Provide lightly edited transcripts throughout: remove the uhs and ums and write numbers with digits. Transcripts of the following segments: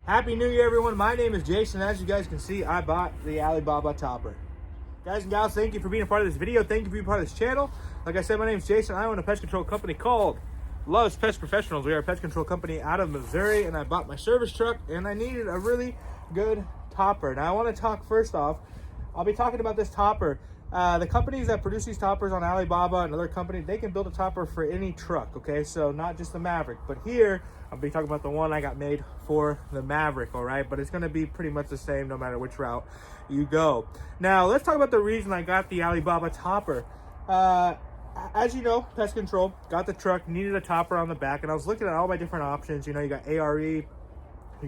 Happy New Year, everyone. My name is Jason. As you guys can see, I bought the Alibaba topper. Guys and gals, thank you for being a part of this video. Thank you for being part of this channel. Like I said, my name is Jason. I own a pest control company called Love's Pest Professionals. We are a pest control company out of Missouri, and I bought my service truck, and I needed a really good topper. Now, I want to talk first off. I'll be talking about this topper. The companies that produce these toppers on Alibaba and other companies, they can build a topper for any truck, okay? So not just the Maverick, but here I'll be talking about the one I got made for the Maverick, all right? But it's gonna be pretty much the same no matter which route you go. Now, let's talk about the reason I got the Alibaba topper. As you know, pest control, got the truck, needed a topper on the back, and I was looking at all my different options. You know, you got ARE, you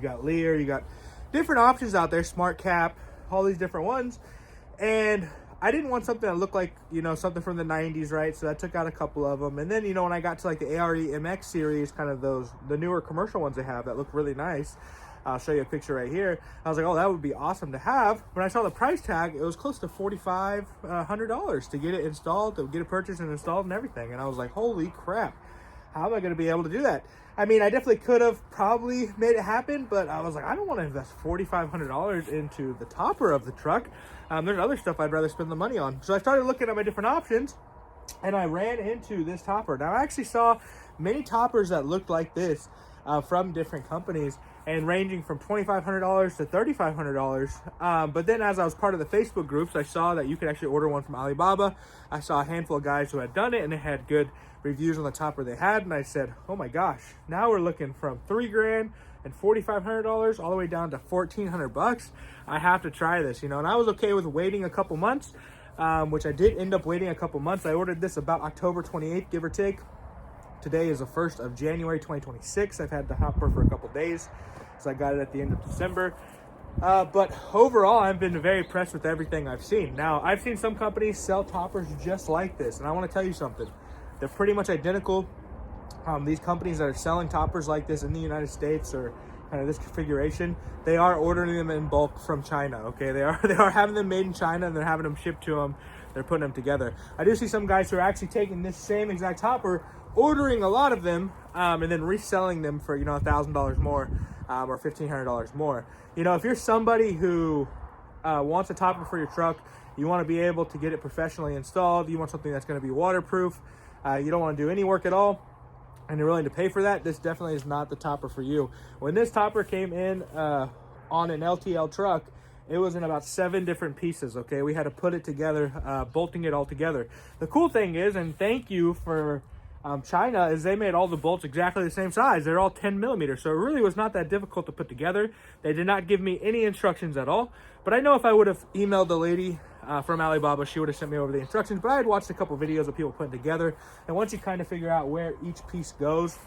got Lear, you got different options out there, Smart Cap, all these different ones. And I didn't want something that looked like, you know, something from the 90s, right? So I took out a couple of them. And then, you know, when I got to like the ARE MX series, kind of the newer commercial ones they have that look really nice. I'll show you a picture right here. I was like, oh, that would be awesome to have. When I saw the price tag, it was close to $4,500 to get it installed, to get it purchased and installed and everything. And I was like, holy crap, how am I going to be able to do that? I mean, I definitely could have probably made it happen, but I was like, I don't want to invest $4,500 into the topper of the truck. There's other stuff I'd rather spend the money on. So I started looking at my different options, and I ran into this topper. Now, I actually saw many toppers that looked like this from different companies, and ranging from $2,500 to $3,500. But then as I was part of the Facebook groups, I saw that you could actually order one from Alibaba. I saw a handful of guys who had done it, and they had good reviews on the topper they had. And I said, oh my gosh, now we're looking from $3,000 and $4,500 all the way down to $1,400. I have to try this, you know. And I was okay with waiting a couple months, which I did end up waiting a couple months. I ordered this about October 28th, give or take. Today is the 1st of January 2026. I've had the hopper for a couple days, so I got it at the end of December. But overall, I've been very impressed with everything I've seen. Now, I've seen some companies sell toppers just like this, and I want to tell you something. They're pretty much identical. These companies that are selling toppers like this in the United States, or kind of this configuration, they are ordering them in bulk from China, okay? They are having them made in China, and they're having them shipped to them. They're putting them together. I do see some guys who are actually taking this same exact topper, ordering a lot of them, and then reselling them for, you know, $1,000 more, or $1,500 more. You know, if you're somebody who wants a topper for your truck, you want to be able to get it professionally installed, you want something that's going to be waterproof, you don't want to do any work at all, and you're willing to pay for that, this definitely is not the topper for you. When this topper came in on an LTL truck, it was in about 7 different pieces, okay? We had to put it together, bolting it all together. The cool thing is, and thank you for China, is they made all the bolts exactly the same size. They're all 10 millimeters, so it really was not that difficult to put together. They did not give me any instructions at all, but I know if I would have emailed the lady from Alibaba, she would have sent me over the instructions. But I had watched a couple videos of people putting together, and once you kind of figure out where each piece goes,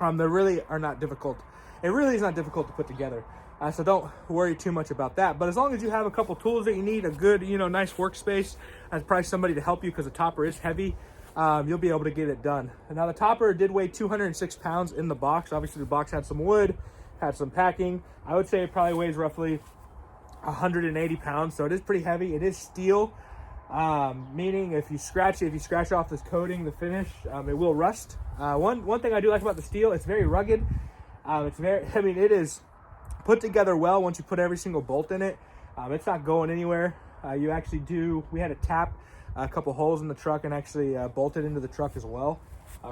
they really are not difficult. It really is not difficult to put together. So don't worry too much about that. But as long as you have a couple tools that you need, a good, you know, nice workspace, and probably somebody to help you, because the topper is heavy, you'll be able to get it done. And now the topper did weigh 206 pounds in the box. Obviously the box had some wood, had some packing. I would say it probably weighs roughly 180 pounds. So it is pretty heavy. It is steel, meaning if you scratch off this coating, the finish, it will rust. One thing I do like about the steel, it's very rugged. It is put together well once you put every single bolt in it. It's not going anywhere. We had to tap a couple holes in the truck and actually bolt it into the truck as well,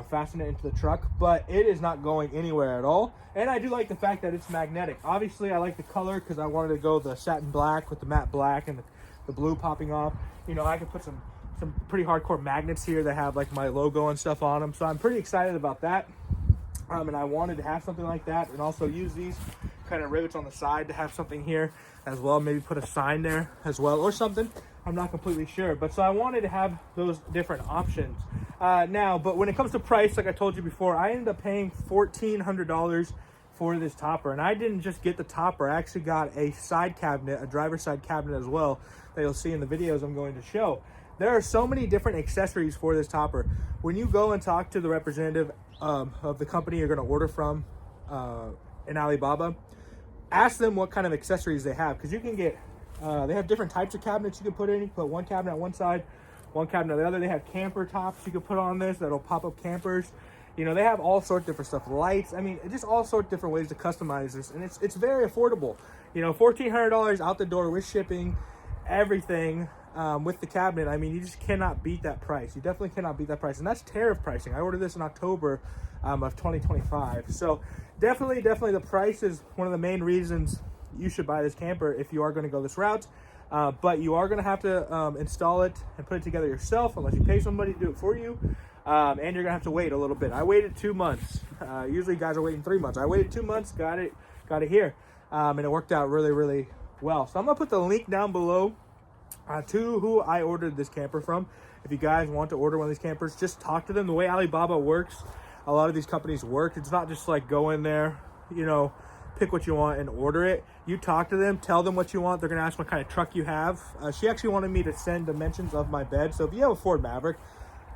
fasten it into the truck, but it is not going anywhere at all. And I do like the fact that it's magnetic. Obviously I like the color because I wanted to go the satin black with the matte black and the blue popping off. You know, I could put some pretty hardcore magnets here that have like my logo and stuff on them, so I'm pretty excited about that. And I wanted to have something like that, and also use these kind of rivets on the side to have something here as well, maybe put a sign there as well or something. I'm not completely sure, but so I wanted to have those different options. But when it comes to price, like I told you before, I ended up paying $1,400 for this topper, and I didn't just get the topper, I actually got a side cabinet, a driver's side cabinet as well, that you'll see in the videos I'm going to show. There are so many different accessories for this topper. When you go and talk to the representative of the company you're going to order from in Alibaba, ask them what kind of accessories they have, because you can get they have different types of cabinets you can put in. You can put one cabinet on one side, one cabinet on the other. They have camper tops you can put on this that'll pop up campers. You know, they have all sorts of different stuff, lights. I mean, just all sorts of different ways to customize this, and it's very affordable. You know, $1,400 out the door with shipping, everything, with the cabinet. I mean, you just cannot beat that price. You definitely cannot beat that price, and that's tariff pricing. I ordered this in October of 2025. So definitely the price is one of the main reasons you should buy this camper if you are going to go this route. But you are going to have to install it and put it together yourself unless you pay somebody to do it for you. And you're going to have to wait a little bit. I waited 2 months. Usually guys are waiting 3 months. I waited 2 months, got it here. And it worked out really well. So I'm going to put the link down below to who I ordered this camper from. If you guys want to order one of these campers, just talk to them. The way Alibaba works, a lot of these companies work, it's not just like go in there, you know, pick what you want and order it. You talk to them, tell them what you want. They're going to ask what kind of truck you have. She actually wanted me to send dimensions of my bed. So if you have a Ford Maverick,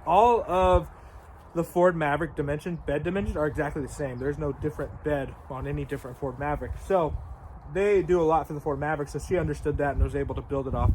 all of the Ford Maverick bed dimensions are exactly the same. There's no different bed on any different Ford Maverick. So they do a lot for the Ford Maverick. So she understood that and was able to build it off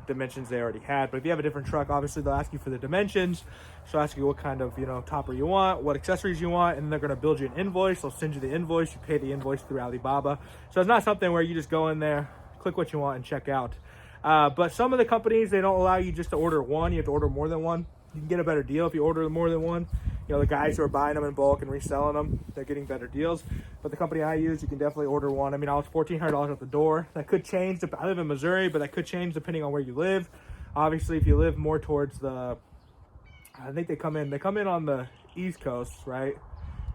dimensions they already had. But if you have a different truck, obviously they'll ask you for the dimensions. She'll ask you what kind of, you know, topper you want, what accessories you want, and they're going to build you an invoice. They'll send you the invoice. You pay the invoice through Alibaba. So it's not something where you just go in there, click what you want, and check out. But some of the companies, they don't allow you just to order one. You have to order more than one. You can get a better deal if you order more than one. You know, the guys who are buying them in bulk and reselling them, they're getting better deals. But the company I use, you can definitely order one. I mean, I was $1,400 at the door. That could change. I live in Missouri, but that could change depending on where you live. Obviously, if you live more towards the, I think they come in on the East Coast, right?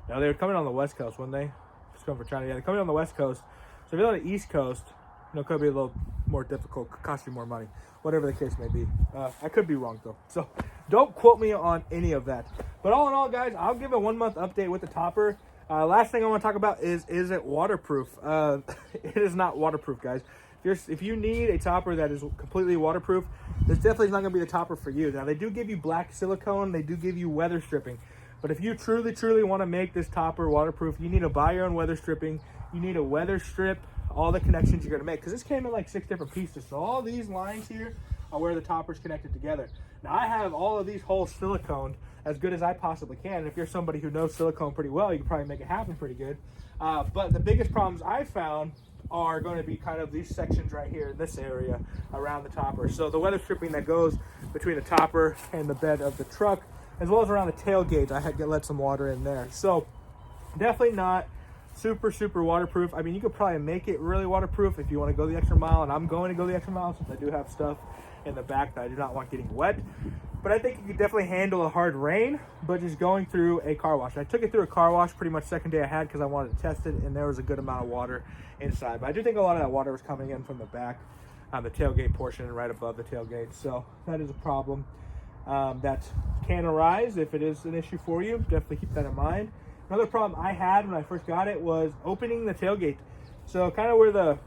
No, they would come in on the West Coast, wouldn't they? Just come for China. Yeah, they come in on the West Coast. So if you're on the East Coast, you know, it could be a little more difficult, could cost you more money, whatever the case may be. I could be wrong though. So don't quote me on any of that. But all in all, guys, I'll give a 1 month update with the topper. Last thing I want to talk about is it waterproof? It is not waterproof, guys. If you need a topper that is completely waterproof, this definitely is not going to be the topper for you. Now, they do give you black silicone. They do give you weather stripping. But if you truly want to make this topper waterproof, you need to buy your own weather stripping. You need a weather strip all the connections you're going to make, because this came in like 6 different pieces. So all these lines here are where the topper's connected together. Now, I have all of these holes siliconed as good as I possibly can. And if you're somebody who knows silicone pretty well, you can probably make it happen pretty good. But the biggest problems I found are going to be kind of these sections right here in this area around the topper. So the weather stripping that goes between the topper and the bed of the truck, as well as around the tailgate, I had to let some water in there. So definitely not super waterproof. I mean, you could probably make it really waterproof if you want to go the extra mile, and I'm going to go the extra mile since I do have stuff in the back that I do not want getting wet. But I think you could definitely handle a hard rain, but just going through a car wash. I took it through a car wash pretty much second day I had because I wanted to test it, and there was a good amount of water inside. But I do think a lot of that water was coming in from the back on the tailgate portion and right above the tailgate. So that is a problem that can arise if it is an issue for you. Definitely keep that in mind. Another problem I had when I first got it was opening the tailgate. So kind of where the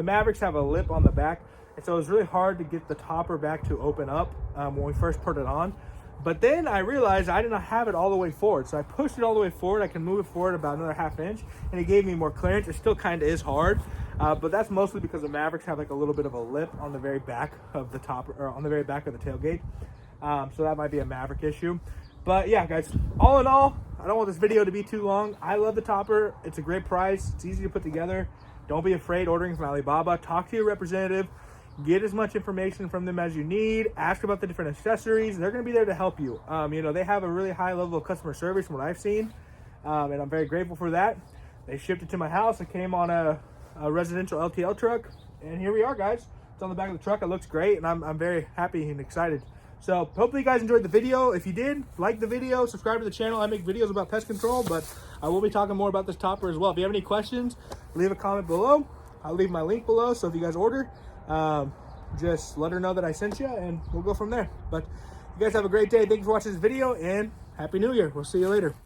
Mavericks have a lip on the back, and so it was really hard to get the topper back to open up when we first put it on. But then I realized I did not have it all the way forward. So I pushed it all the way forward. I can move it forward about another ½ inch, and it gave me more clearance. It still kind of is hard, but that's mostly because the Mavericks have like a little bit of a lip on the very back of the topper, or on the very back of the tailgate. So that might be a Maverick issue. But yeah, guys, all in all, I don't want this video to be too long. I love the topper. It's a great price. It's easy to put together. Don't be afraid ordering from Alibaba. Talk to your representative. Get as much information from them as you need. Ask about the different accessories. They're going to be there to help you. You know, they have a really high level of customer service from what I've seen, and I'm very grateful for that. They shipped it to my house. It came on a residential LTL truck, and here we are, guys. It's on the back of the truck. It looks great, and I'm very happy and excited. So hopefully you guys enjoyed the video. If you did, like the video, subscribe to the channel. I make videos about pest control, but I will be talking more about this topper as well. If you have any questions, leave a comment below. I'll leave my link below, so if you guys order, just let her know that I sent you, and we'll go from there. But you guys have a great day. Thank you for watching this video, and Happy New Year. We'll see you later.